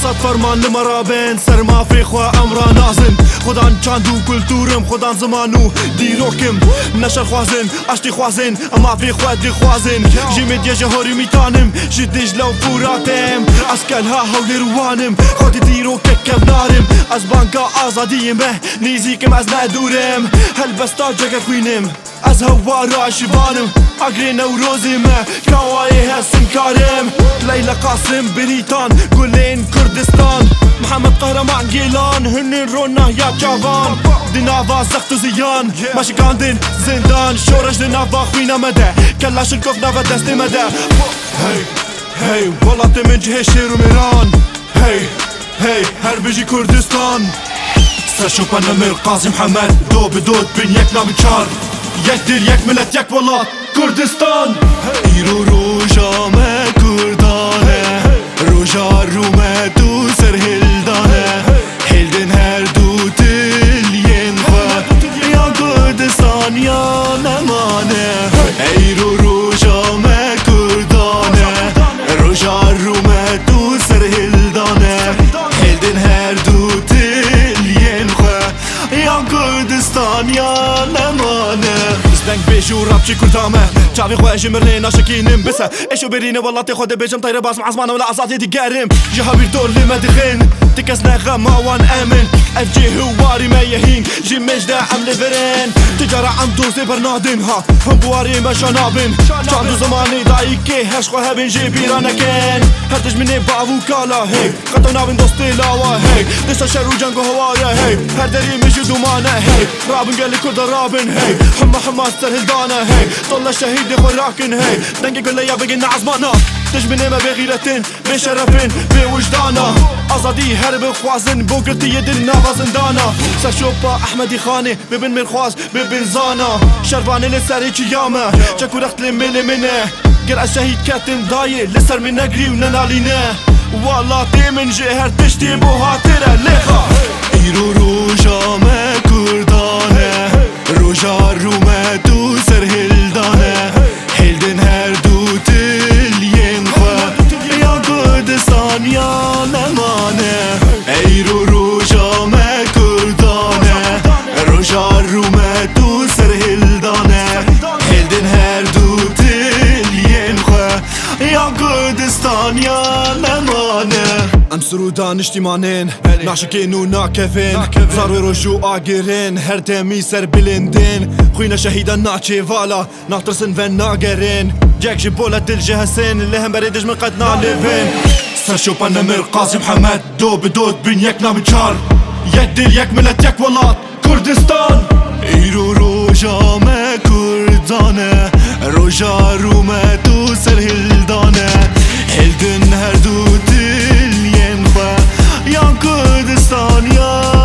صد فرمان لمرابين سر ما في خوا امرا نازن خودان چاندو کلتورم خودان زمانو دیروکم نشر خوازن اشتی خوازن اما في خوا دی خوازن جیمید یه جهوری میتانم جدیج لو فوراتم از کلها هولی روانم خودی دیروک کم نارم از بانکا آزادیم نیزیکم از ندورم هل بستا جگر خوینم از هوارا شیوانم اگری نوروزیم کوایی هستم کارم لیلا قاسم بریتان گلین کردستان محمد قهرمان گیلان هنن رونا یا جوان دناوا زخت و زیان ماشی کاندن زندان شورش دناوا خوینا مده کلاشن کف نوا دست مده هی هی ولات من جه شیر و میران هی هی هر بجی کردستان سرشوپا نمر قاسم محمد دو بدود بین یک نام چار یک دل یک ملت یک ولات کردستان ایرو روژا ما کردانه روژا رومه دو سر هلدانه هلدن هر دو تلین خواه یا کردستان یا نمانه ایرو روژا ما کردانه روژا رومه دو سر هلدانه هلدن هر دو تلین خواه یا کردستان یا نمانه دنگ بيجو رابشي كردامه شعبي خويا جمرني ناشكينم بسه ايشو بريني والله تاخد بيجم طيرة باس مع زمان ولا عزاتي دي قارم جهابير دول اللي مدخين تكسنا غما وان امن اف جي هواري ما يهين جي مجدة عمل فرين تجارة عندو زي برنادين ها هم بواري ما شنابن شاندو زماني دايكي هش خواه بين جي بيرانا كين هرتج مني باعو كالا هي قطونا بين دوستي لاوا هي دستا شرو جنگو هوايا هي هر دري مجي دومانا هي رابن قالي كرد رابن هي حما هلدانه هي طلع شهيد خوراكن هي دنگي قول يا بقينا عزمانا تجبني ما بغيرتين بشرفين بوجدانا ازادي هرب خوازن بوقتي يدنا غزندانا سشوبا احمدي خاني ببن مرخواز ببن زانا شرباني لساري قيامه جاكو رخت لملي منه قرأ الشهيد كاتم داي لسر من نقري وننالينه والله من جهر تشتي بو هاتره لخا ايرو روجا ما كردانه روجا رومه دو سر هلدانه هلدن هر دو تلین خواه یا کردستان یا نمانه ایرو روژا ما کردانه روژا رومه دو سر هلدانه هلدن هر دو تلین خواه یا کردستان یا نمانه ام سرودان اشتیمانین ناشکین و ناکفین زاروی روشو آگرین هر دمی سر بلندین خوینا شهیدان ناچی والا ناترسن و ناگرین جاك جبولة الجهسين اللي هم بريدج من قد نالفين سرشوبا نمر قاسم محمد دو بدود بين يك نام چار يك دل يك ملت يك ولات كردستان ايرو روجا ما كردانه روجا رومه دو سر هلدانه هلدن هر دو تلين خواه یا کردستان یا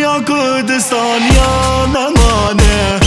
یا کردستان یا نمانه